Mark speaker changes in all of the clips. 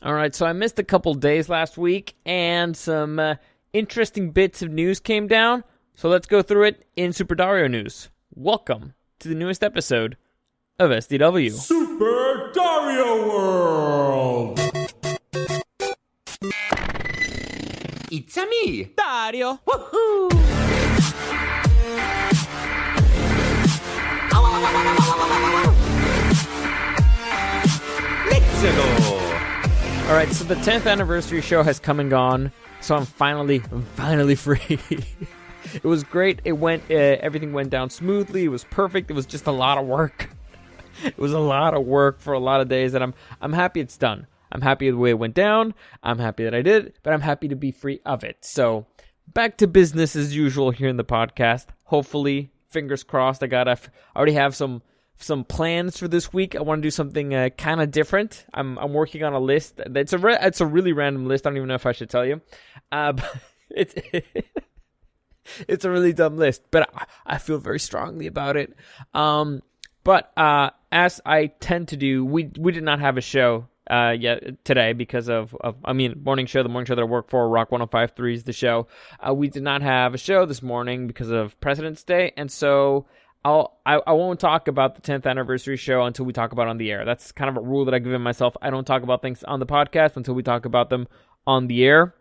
Speaker 1: All right, so I missed a couple days last week, and some interesting bits of news came down. So let's go through it in Super Dario news. Welcome to the newest episode of SDW.
Speaker 2: Super Dario World!
Speaker 3: It's a me,
Speaker 1: Dario!
Speaker 3: Woohoo! Let's go!
Speaker 1: All right, so the 10th anniversary show has come and gone, so I'm finally free. It was great. It went, everything went down smoothly. It was perfect. It was just a lot of work. It was a lot of work for a lot of days, and I'm happy it's done. I'm happy the way it went down. I'm happy that I did it, but I'm happy to be free of it. So back to business as usual here in the podcast. Hopefully, fingers crossed. I already have some plans for this week. I want to do something kind of different. I'm working on a list. It's a really random list. I don't even know if I should tell you. But it's a really dumb list, but I feel very strongly about it. But as I tend to do, we did not have a show yet today because of the morning show that I work for, Rock 105.3 is the show. We did not have a show this morning because of President's Day, and so I won't talk about the 10th anniversary show until we talk about it on the air. That's kind of a rule that I give myself. I don't talk about things on the podcast until we talk about them on the air.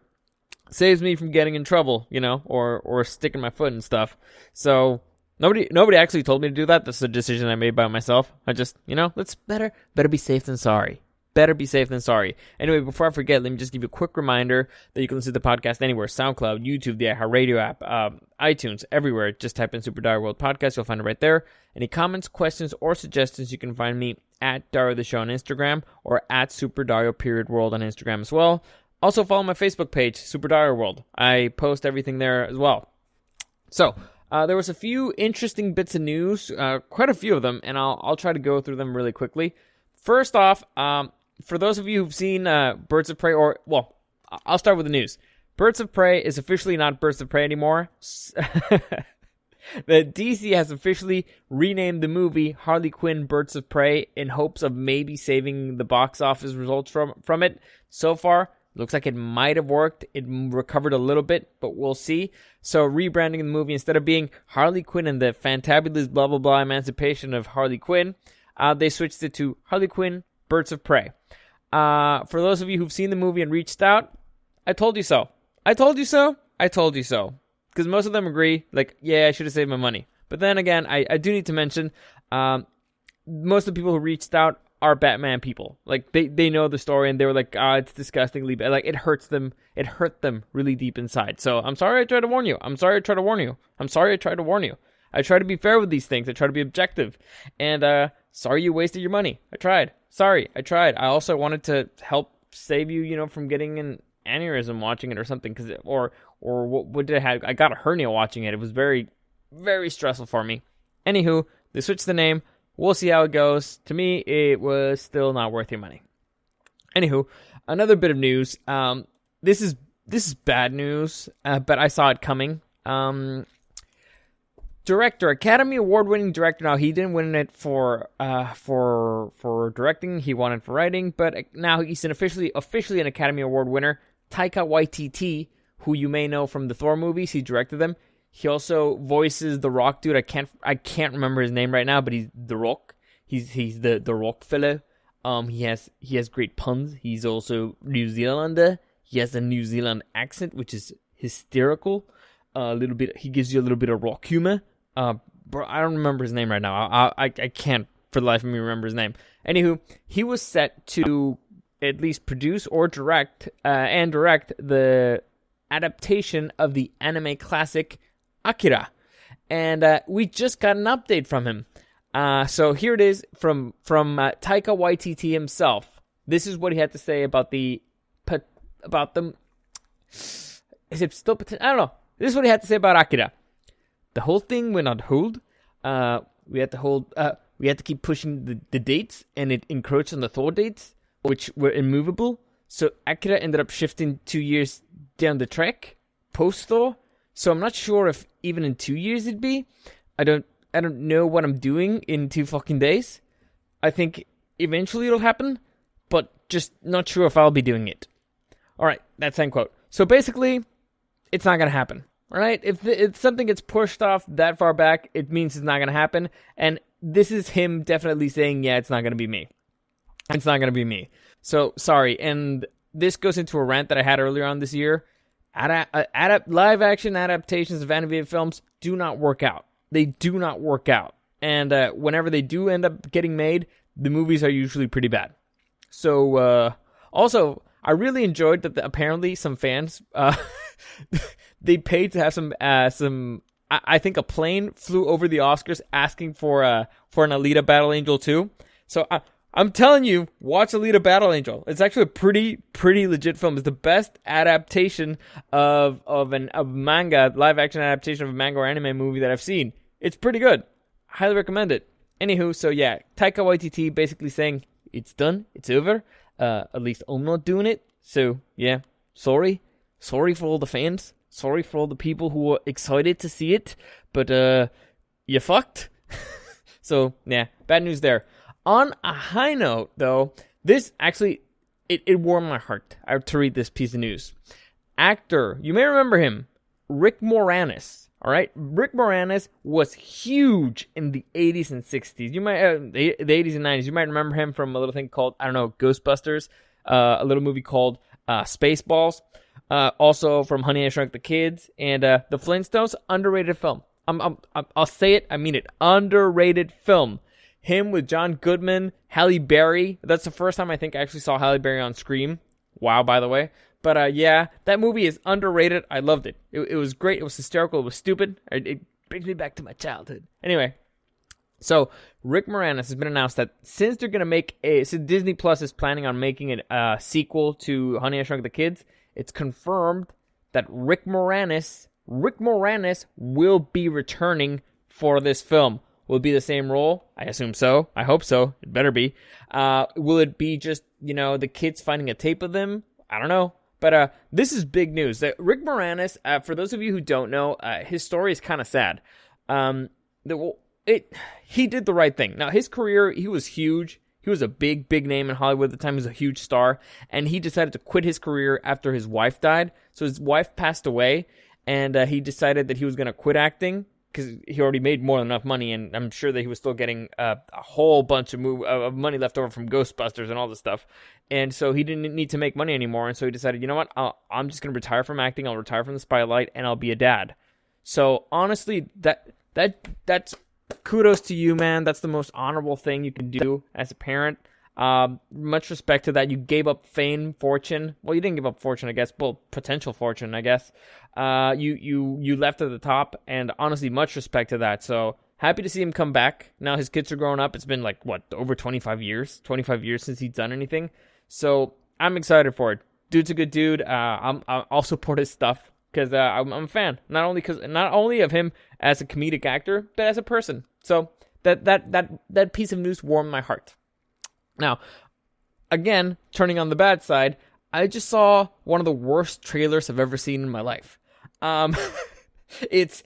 Speaker 1: Saves me from getting in trouble, or sticking my foot and stuff. So nobody actually told me to do that. That's a decision I made by myself. I just, let's better be safe than sorry. Better be safe than sorry. Anyway, before I forget, let me just give you a quick reminder that you can listen to the podcast anywhere. SoundCloud, YouTube, the iHeartRadio app, iTunes, everywhere. Just type in Super Dario World Podcast. You'll find it right there. Any comments, questions, or suggestions, you can find me at Dario the Show on Instagram or at Super Dario World on Instagram as well. Also, follow my Facebook page, Super Dario World. I post everything there as well. So, there was a few interesting bits of news, quite a few of them, and I'll try to go through them really quickly. First off, for those of you who've seen Birds of Prey, I'll start with the news. Birds of Prey is officially not Birds of Prey anymore. The DC has officially renamed the movie Harley Quinn Birds of Prey in hopes of maybe saving the box office results from it. So far, looks like it might have worked. It recovered a little bit, but we'll see. So rebranding the movie, instead of being Harley Quinn and the fantabulous blah blah blah emancipation of Harley Quinn, they switched it to Harley Quinn Birds of Prey. For those of you who've seen the movie and reached out, I told you so. I told you so. I told you so. Because most of them agree, yeah, I should have saved my money. But then again, I do need to mention, most of the people who reached out are Batman people. They know the story, and they were like, it's disgustingly bad. It hurts them. It hurt them really deep inside. So I'm sorry I tried to warn you. I'm sorry I tried to warn you. I try to be fair with these things. I try to be objective. And sorry you wasted your money. I tried. Sorry, I tried. I also wanted to help save you, from getting an aneurysm watching it or something. Or what did I have? I got a hernia watching it. It was very, very stressful for me. Anywho, they switched the name. We'll see how it goes. To me, it was still not worth your money. Anywho, another bit of news. This is bad news, but I saw it coming. Director, Academy Award-winning director. Now, he didn't win it for directing. He won it for writing, but now he's officially an Academy Award winner. Taika Waititi, who you may know from the Thor movies, he directed them. He also voices the Rock dude. I can't remember his name right now, but he's the Rock. He's the Rock fellow. He has great puns. He's also New Zealander. He has a New Zealand accent, which is hysterical. A little bit. He gives you a little bit of rock humor. Bro, I don't remember his name right now. I can't for the life of me remember his name. Anywho, he was set to at least produce or direct the adaptation of the anime classic Akira, and we just got an update from him. So here it is from Taika Waititi himself. This is what he had to say about the. Is it still? I don't know. This is what he had to say about Akira. The whole thing went on hold. We had to keep pushing the dates, and it encroached on the Thor dates, which were immovable. So Akira ended up shifting 2 years down the track post Thor. So I'm not sure if even in 2 years it'd be. I don't know what I'm doing in 2 fucking days. I think eventually it'll happen, but just not sure if I'll be doing it. All right, that's end quote. So basically, it's not going to happen. All right, if something gets pushed off that far back, it means it's not going to happen. And this is him definitely saying, yeah, it's not going to be me. It's not going to be me. So, sorry. And this goes into a rant that I had earlier on this year. Live-action adaptations of animated films do not work out. They do not work out. And whenever they do end up getting made, the movies are usually pretty bad. So, also, I really enjoyed that apparently some fans, they paid to have some, I think a plane flew over the Oscars asking for an Alita Battle Angel 2. So, I'm telling you, watch Alita Battle Angel. It's actually a pretty legit film. It's the best adaptation of manga, live action adaptation of a manga or anime movie that I've seen. It's pretty good. Highly recommend it. Anywho, so yeah, Taika Waititi basically saying it's done, it's over. At least I'm not doing it. So yeah, sorry for all the fans. Sorry for all the people who are excited to see it. But you fucked. So yeah, bad news there. On a high note, though, this actually, it warmed my heart to read this piece of news. Actor, you may remember him, Rick Moranis. All right, Rick Moranis was huge in the 80s and 60s. You might the 80s and 90s. You might remember him from a little thing called, I don't know, Ghostbusters, a little movie called Spaceballs. Also from Honey, I Shrunk the Kids, and the Flintstones. Underrated film. I'll say it. I mean it. Underrated film. Him with John Goodman, Halle Berry. That's the first time I think I actually saw Halle Berry on screen. Wow, by the way. But yeah, that movie is underrated. I loved it. It was great. It was hysterical. It was stupid. It brings me back to my childhood. Anyway, so Rick Moranis has been announced that since they're going to make since Disney Plus is planning on making a sequel to Honey, I Shrunk the Kids, it's confirmed that Rick Moranis will be returning for this film. Will it be the same role? I assume so. I hope so. It better be. Will it be just, the kids finding a tape of them? I don't know. But this is big news. Rick Moranis, for those of you who don't know, his story is kind of sad. He did the right thing. Now, his career, he was huge. He was a big name in Hollywood at the time. He was a huge star. And he decided to quit his career after his wife died. So his wife passed away. And he decided that he was going to quit acting, because he already made more than enough money, and I'm sure that he was still getting a whole bunch of money left over from Ghostbusters and all this stuff. And so he didn't need to make money anymore, and so he decided, you know what, I'm just going to retire from acting, I'll retire from the spotlight, and I'll be a dad. So honestly, that's kudos to you, man. That's the most honorable thing you can do as a parent. Much respect to that. You gave up fame, fortune. Well, you didn't give up fortune, I guess. Well, potential fortune, I guess. You left at the top, and honestly, much respect to that. So happy to see him come back. Now his kids are growing up. It's been over 25 years? 25 years since he's done anything. So I'm excited for it. Dude's a good dude. I'll support his stuff because I'm a fan. Not only of him as a comedic actor, but as a person. So that piece of news warmed my heart. Now, again, turning on the bad side, I just saw one of the worst trailers I've ever seen in my life. It's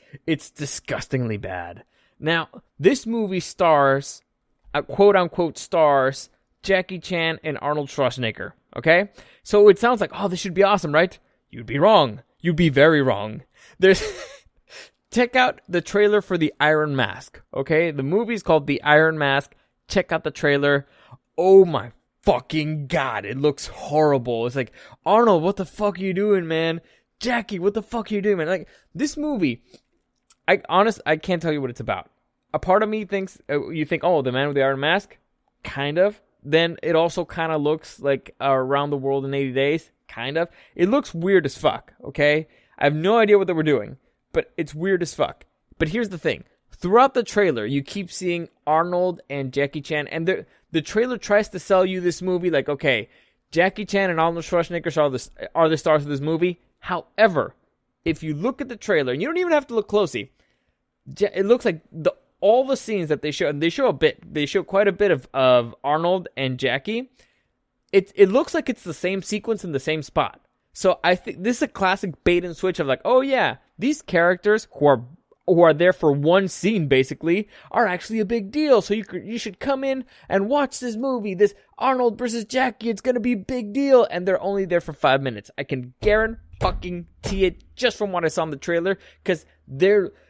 Speaker 1: disgustingly bad. Now, this movie stars, quote-unquote stars, Jackie Chan and Arnold Schwarzenegger, okay? So it sounds like, oh, this should be awesome, right? You'd be wrong. You'd be very wrong. Check out the trailer for The Iron Mask, okay? The movie's called The Iron Mask. Check out the trailer. Oh my fucking God, it looks horrible. It's like, Arnold, what the fuck are you doing, man? Jackie, what the fuck are you doing, man? Like, this movie, I can't tell you what it's about. A part of me thinks, you think, oh, The Man with the Iron Mask? Kind of. Then it also kind of looks like Around the World in 80 Days. Kind of. It looks weird as fuck, okay? I have no idea what they were doing, but it's weird as fuck. But here's the thing. Throughout the trailer, you keep seeing Arnold and Jackie Chan, and the trailer tries to sell you this movie like, okay, Jackie Chan and Arnold Schwarzenegger are the stars of this movie. However, if you look at the trailer, and you don't even have to look closely, it looks like all the scenes that they show, and they show quite a bit of Arnold and Jackie. It looks like it's the same sequence in the same spot. So I think this is a classic bait and switch of like, oh yeah, these characters who are who are there for one scene, basically, are actually a big deal. So you should come in and watch this movie. This Arnold versus Jackie, it's going to be a big deal. And they're only there for 5 minutes. I can guarantee it just from what I saw in the trailer. Because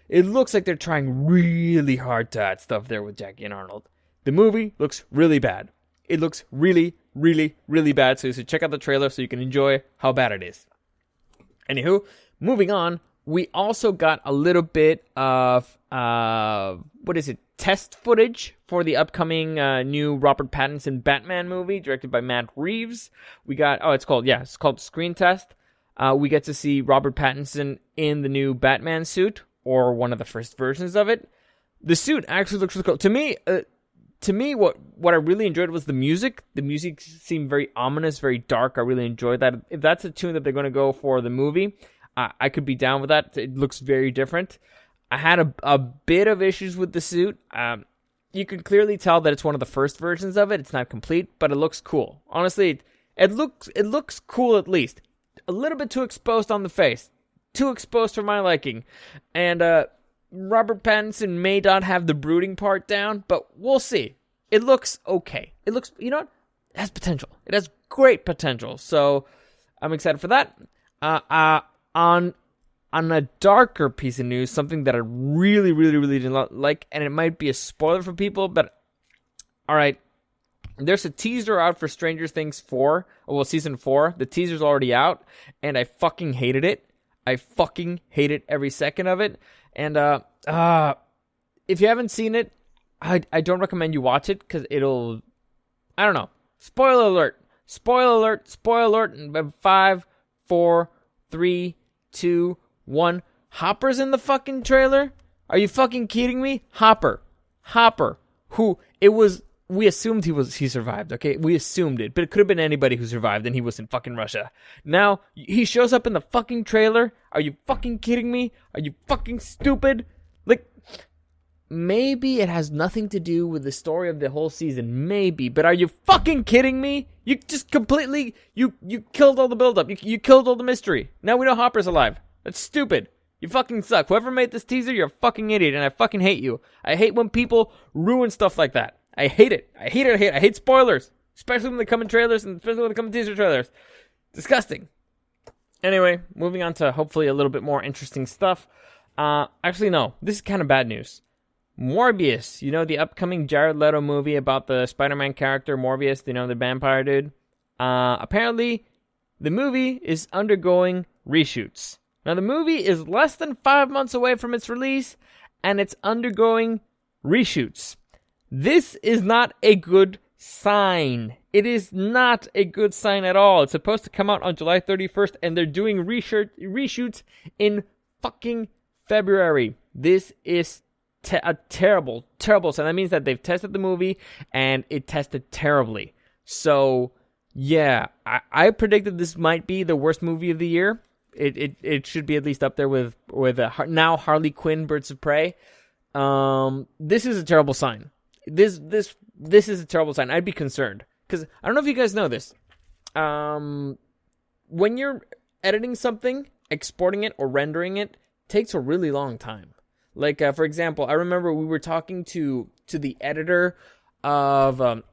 Speaker 1: it looks like they're trying really hard to add stuff there with Jackie and Arnold. The movie looks really bad. It looks really, really, really bad. So you should check out the trailer so you can enjoy how bad it is. Anywho, moving on. We also got a little bit of, test footage for the upcoming new Robert Pattinson Batman movie, directed by Matt Reeves. It's called Screen Test. We get to see Robert Pattinson in the new Batman suit, or one of the first versions of it. The suit actually looks really cool. To me, what I really enjoyed was the music. The music seemed very ominous, very dark. I really enjoyed that. If that's the tune that they're going to go for the movie, I could be down with that. It looks very different. I had a bit of issues with the suit. You can clearly tell that it's one of the first versions of it. It's not complete, but it looks cool. Honestly, it looks cool at least. A little bit too exposed on the face. Too exposed for my liking. And Robert Pattinson may not have the brooding part down, but we'll see. It looks okay. It looks, you know what? It has potential. It has great potential. So I'm excited for that. On a darker piece of news, something that I really, really, really didn't like, and it might be a spoiler for people, but all right, there's a teaser out for Stranger Things 4, season 4. The teaser's already out, and I fucking hated it. I fucking hated every second of it, and if you haven't seen it, I don't recommend you watch it, because it'll, I don't know, spoiler alert, spoiler alert, spoiler alert, in 5, 4, 3, 2, 1. Hopper's in the fucking trailer? Are you fucking kidding me? Hopper, who we assumed he survived, okay? We assumed it, but it could have been anybody who survived and he was in fucking Russia. Now, he shows up in the fucking trailer? Are you fucking kidding me? Are you fucking stupid? Like, maybe it has nothing to do with the story of the whole season, maybe, but are you fucking kidding me? You just completely, you killed all the buildup. You killed all the mystery. Now we know Hopper's alive. That's stupid. You fucking suck. Whoever made this teaser, you're a fucking idiot, and I fucking hate you. I hate when people ruin stuff like that. I hate it. I hate spoilers. Especially when they come in trailers, and especially when they come in teaser trailers. Disgusting. Anyway, moving on to hopefully a little bit more interesting stuff. Actually, no. This is kind of bad news. Morbius, the upcoming Jared Leto movie about the Spider-Man character Morbius, the vampire dude. Apparently, the movie is undergoing reshoots. Now, the movie is less than 5 months away from its release, and it's undergoing reshoots. This is not a good sign. It is not a good sign at all. It's supposed to come out on July 31st, and they're doing reshoots in fucking February. This is a terrible, terrible sign. That means that they've tested the movie, and it tested terribly. So, yeah, I predicted this might be the worst movie of the year. It should be at least up there with now Harley Quinn, Birds of Prey. This is a terrible sign. This is a terrible sign. I'd be concerned because I don't know if you guys know this. When you're editing something, exporting it or rendering it takes a really long time. Like for example, I remember we were talking to the editor of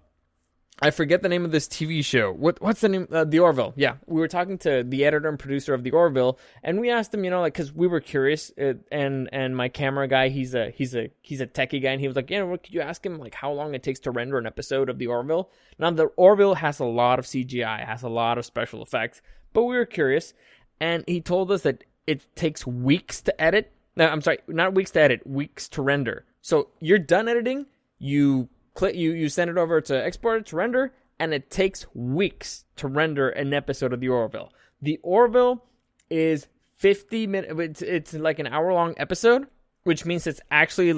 Speaker 1: I forget the name of this TV show. What's the name? The Orville. Yeah, we were talking to the editor and producer of the Orville, and we asked him, because we were curious, and my camera guy, he's a techie guy, and he was like, could you ask him how long it takes to render an episode of the Orville? Now the Orville has a lot of CGI, has a lot of special effects, but we were curious, and he told us that it takes weeks to edit. No, I'm sorry, not weeks to edit, weeks to render. So you're done editing, you send it over to export it to render, and it takes weeks to render an episode of The Orville. The Orville is 50 minutes. It's like an hour-long episode, which means it's actually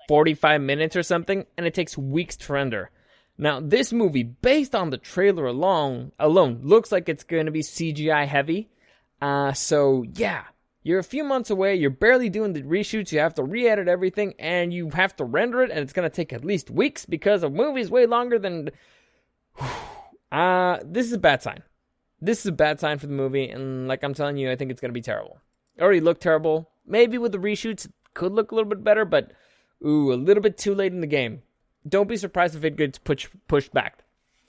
Speaker 1: 45 minutes or something, and it takes weeks to render. Now, this movie, based on the trailer alone looks like it's going to be CGI heavy. So, yeah. You're a few months away, you're barely doing the reshoots, you have to re-edit everything, and you have to render it, and it's going to take at least weeks because a movie's way longer than... This is a bad sign. This is a bad sign for the movie, and like I'm telling you, I think it's going to be terrible. It already looked terrible. Maybe with the reshoots, could look a little bit better, but a little bit too late in the game. Don't be surprised if it gets pushed back.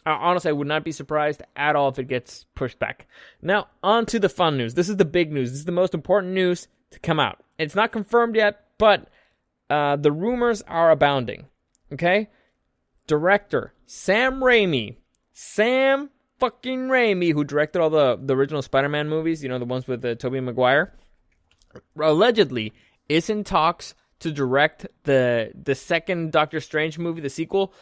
Speaker 1: Honestly, I would not be surprised at all if it gets pushed back. Now, on to the fun news. This is the big news. This is the most important news to come out. It's not confirmed yet, but the rumors are abounding. Okay? Director Sam Raimi. Sam fucking Raimi, who directed all the original Spider-Man movies, the ones with Tobey Maguire, allegedly is in talks to direct the second Doctor Strange movie, the sequel,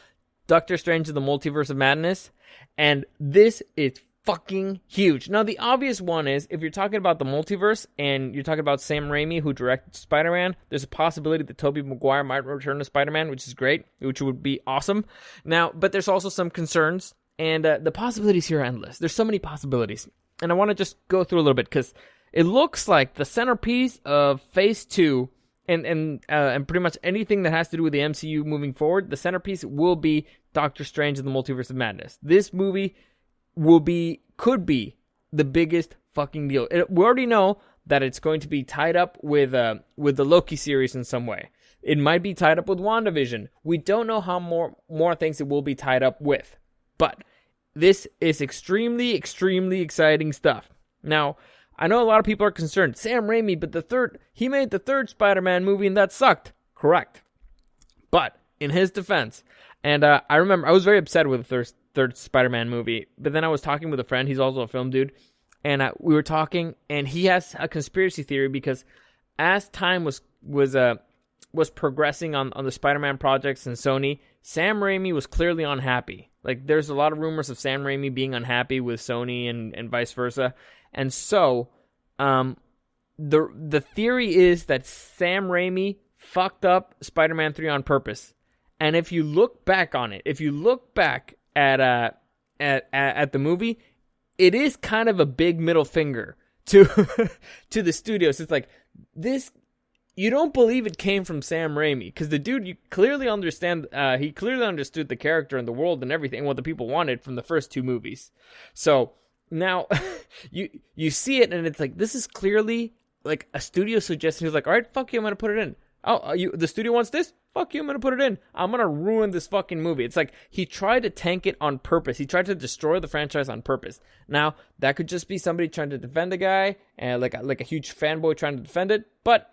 Speaker 1: Doctor Strange in the Multiverse of Madness, and this is fucking huge. Now, the obvious one is, if you're talking about the multiverse, and you're talking about Sam Raimi, who directed Spider-Man, there's a possibility that Tobey Maguire might return to Spider-Man, which is great, which would be awesome. Now, but there's also some concerns, and the possibilities here are endless. There's so many possibilities, and I want to just go through a little bit, because it looks like the centerpiece of Phase 2, and pretty much anything that has to do with the MCU moving forward, the centerpiece will be Doctor Strange in the Multiverse of Madness. This movie could be the biggest fucking deal. We already know that it's going to be tied up with the Loki series in some way. It might be tied up with WandaVision. We don't know how more things it will be tied up with. But this is extremely, extremely exciting stuff. Now, I know a lot of people are concerned. Sam Raimi, but he made the third Spider-Man movie and that sucked. Correct. But in his defense, and I remember I was very upset with the third Spider-Man movie, but then I was talking with a friend. He's also a film dude, and we were talking, and he has a conspiracy theory because as time was progressing on the Spider-Man projects and Sony, Sam Raimi was clearly unhappy. Like, there's a lot of rumors of Sam Raimi being unhappy with Sony and vice versa. And so, the theory is that Sam Raimi fucked up Spider-Man 3 on purpose. And if you look back on it, if you look back at the movie, it is kind of a big middle finger to to the studios. It's like, this, you don't believe it came from Sam Raimi, because the dude, you clearly understand, he clearly understood the character and the world and everything, what the people wanted from the first two movies. So now you see it, and it's like, this is clearly like a studio suggestion. He's like, all right, fuck you, I'm gonna put it in. Oh, the studio wants this? Fuck you, I'm gonna put it in. I'm gonna ruin this fucking movie. It's like he tried to tank it on purpose. He tried to destroy the franchise on purpose. Now, that could just be somebody trying to defend a guy, and like a huge fanboy trying to defend it. But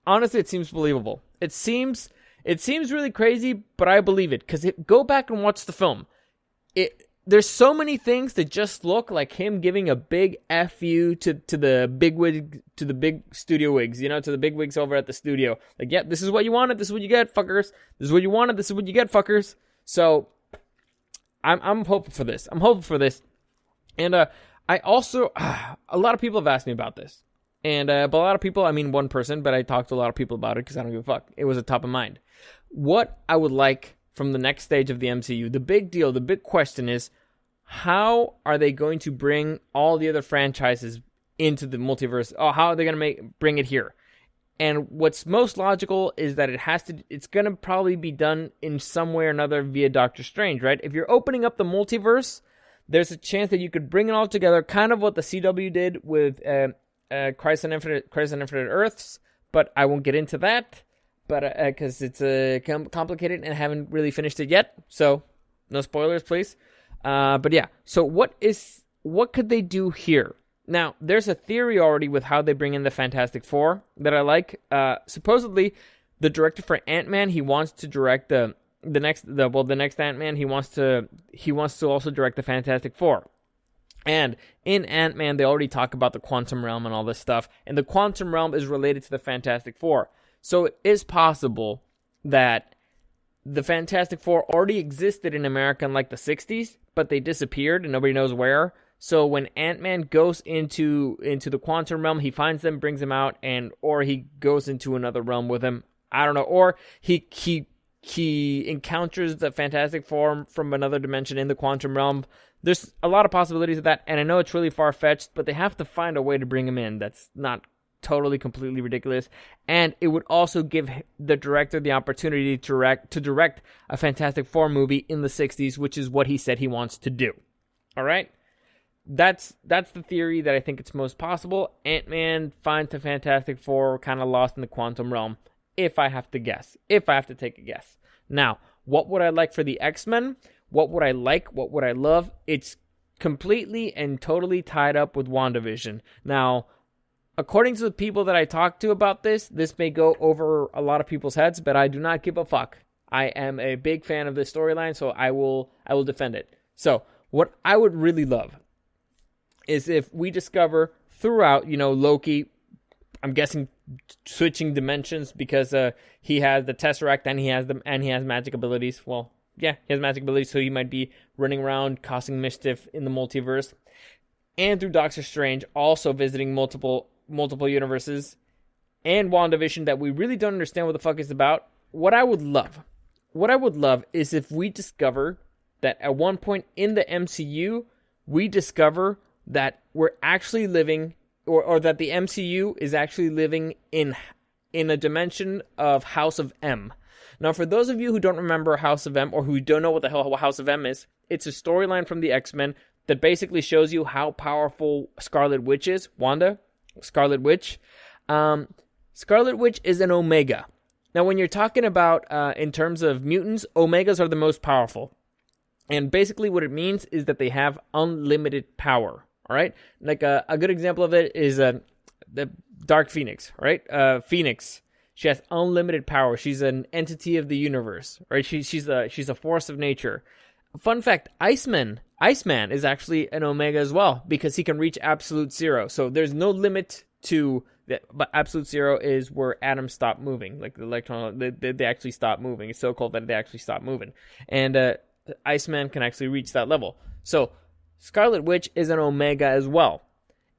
Speaker 1: honestly, it seems believable. It seems really crazy, but I believe it, because go back and watch the film. There's so many things that just look like him giving a big F you to the big studio wigs, to the big wigs over at the studio. Like, yeah, this is what you wanted, this is what you get, fuckers. This is what you wanted, this is what you get, fuckers. So, I'm hopeful for this. And I also, a lot of people have asked me about this. And but a lot of people, I mean one person, but I talked to a lot of people about it because I don't give a fuck. It was a top of mind. What I would like from the next stage of the MCU, the big deal, the big question is, how are they going to bring all the other franchises into the multiverse? Oh, how are they going to bring it here? And what's most logical is that it's going to probably be done in some way or another via Doctor Strange, right? If you're opening up the multiverse, there's a chance that you could bring it all together, kind of what the CW did with Crisis on Infinite Earths, but I won't get into that, but because it's complicated and I haven't really finished it yet, so no spoilers, please. But yeah, so what could they do here? Now, there's a theory already with how they bring in the Fantastic Four that I like. Supposedly, the director for Ant-Man, he wants to direct the next Ant-Man. He wants to also direct the Fantastic Four. And in Ant-Man, they already talk about the quantum realm and all this stuff. And the quantum realm is related to the Fantastic Four. So it is possible that the Fantastic Four already existed in America in like the 60s, but they disappeared and nobody knows where. So when Ant-Man goes into the quantum realm, he finds them, brings them out, or he goes into another realm with them. I don't know. Or he encounters the Fantastic Four from another dimension in the quantum realm. There's a lot of possibilities of that, and I know it's really far-fetched, but they have to find a way to bring him in that's not totally, completely ridiculous. And it would also give the director the opportunity to direct a Fantastic Four movie in the 60s, which is what he said he wants to do. All right? that's the theory that I think it's most possible. Ant-Man finds the Fantastic Four kind of lost in the quantum realm, if I have to guess. If I have to take a guess. Now, what would I like for the X-Men? What would I like? What would I love? It's completely and totally tied up with WandaVision. Now, according to the people that I talked to about this may go over a lot of people's heads, but I do not give a fuck. I am a big fan of this storyline, so I will defend it. So, what I would really love is if we discover throughout, Loki, I'm guessing switching dimensions because he has the Tesseract and he has magic abilities. Well, yeah, he has magic abilities, so he might be running around causing mischief in the multiverse. And through Doctor Strange, also visiting multiple universes, and WandaVision that we really don't understand what the fuck is about. What I would love is if we discover that at one point in the MCU, we discover that we're actually living, or that the MCU is actually living in a dimension of House of M. Now, for those of you who don't remember House of M, or who don't know what the hell House of M is, it's a storyline from the X-Men that basically shows you how powerful Scarlet Witch is. Scarlet Witch. Scarlet Witch is an Omega. Now, when you're talking about, in terms of mutants, Omegas are the most powerful. And basically what it means is that they have unlimited power. All right? Like a good example of it is the Dark Phoenix, right? Phoenix. She has unlimited power. She's an entity of the universe, right? She's a force of nature. Fun fact, Iceman is actually an Omega as well, because he can reach absolute zero. So there's no limit to that, but absolute zero is where atoms stop moving. Like the electron, they actually stop moving. It's so cold that they actually stop moving. And Iceman can actually reach that level. So Scarlet Witch is an Omega as well.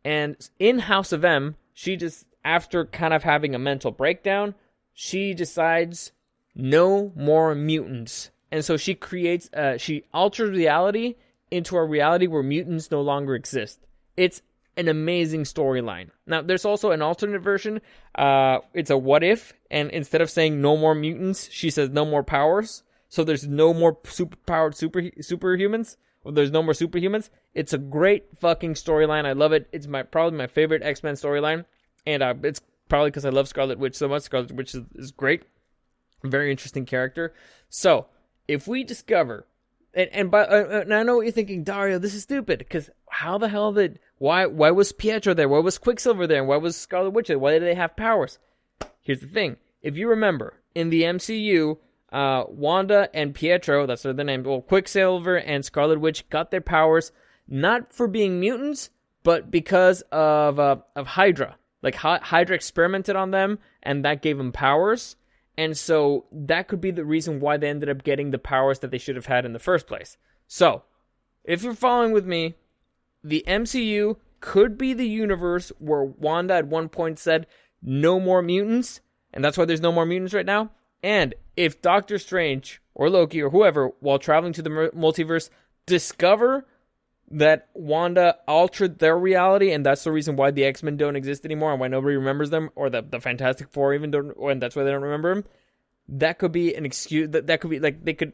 Speaker 1: And in House of M, she just, after kind of having a mental breakdown, she decides no more mutants. And so she creates, she alters reality into a reality where mutants no longer exist. It's an amazing storyline. Now, there's also an alternate version. It's a what if, and instead of saying no more mutants, she says no more powers. So there's no more superpowered superhumans. Well, there's no more superhumans. It's a great fucking storyline. I love it. It's probably my favorite X-Men storyline. And it's probably because I love Scarlet Witch so much. Scarlet Witch is great. Very interesting character. So, if we discover, and I know what you're thinking, Dario, this is stupid, because how the hell why was Pietro there? Why was Quicksilver there? And why was Scarlet Witch there? Why did they have powers? Here's the thing. If you remember, in the MCU, Wanda and Pietro, that's their name, well, Quicksilver and Scarlet Witch got their powers not for being mutants, but because of Hydra. Like, Hydra experimented on them, and that gave them powers. And so that could be the reason why they ended up getting the powers that they should have had in the first place. So, if you're following with me, the MCU could be the universe where Wanda at one point said, no more mutants, and that's why there's no more mutants right now. And if Doctor Strange, or Loki, or whoever, while traveling to the multiverse, discover that Wanda altered their reality, and that's the reason why the X-Men don't exist anymore, and why nobody remembers them, or the Fantastic Four even don't, and that's why they don't remember them. That could be an excuse. That could be like they could,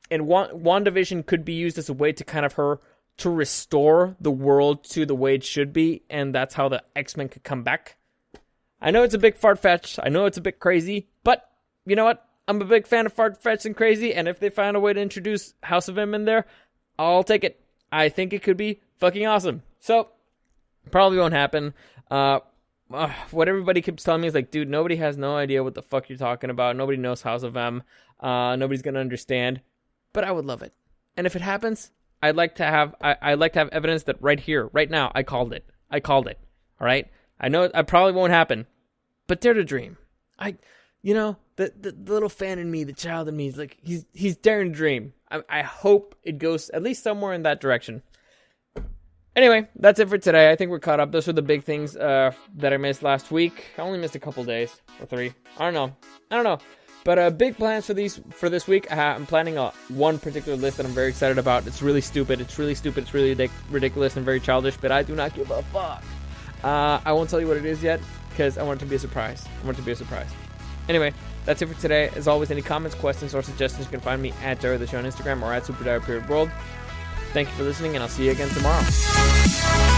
Speaker 1: and WandaVision could be used as a way to kind of to restore the world to the way it should be, and that's how the X-Men could come back. I know it's a big far-fetched. I know it's a bit crazy, but you know what? I'm a big fan of far-fetched and crazy, and if they find a way to introduce House of M in there, I'll take it. I think it could be fucking awesome. So, probably won't happen. What everybody keeps telling me is like, dude, nobody has no idea what the fuck you're talking about. Nobody knows House of M. Nobody's gonna understand. But I would love it. And if it happens, I'd like to have evidence that right here, right now, I called it. All right? I know it probably won't happen, but dare to dream. The little fan in me, the child in me, is like, he's daring to dream. I hope it goes at least somewhere in that direction. Anyway, that's it for today. I think we're caught up. Those were the big things that I missed last week. I only missed a couple days, or 3. I don't know. But big plans for this week. I'm planning one particular list that I'm very excited about. It's really stupid. It's really ridiculous and very childish, but I do not give a fuck. I won't tell you what it is yet, because I want it to be a surprise. Anyway, that's it for today. As always, any comments, questions, or suggestions, you can find me at Dario the Show on Instagram or at SuperDario_World. Thank you for listening, and I'll see you again tomorrow.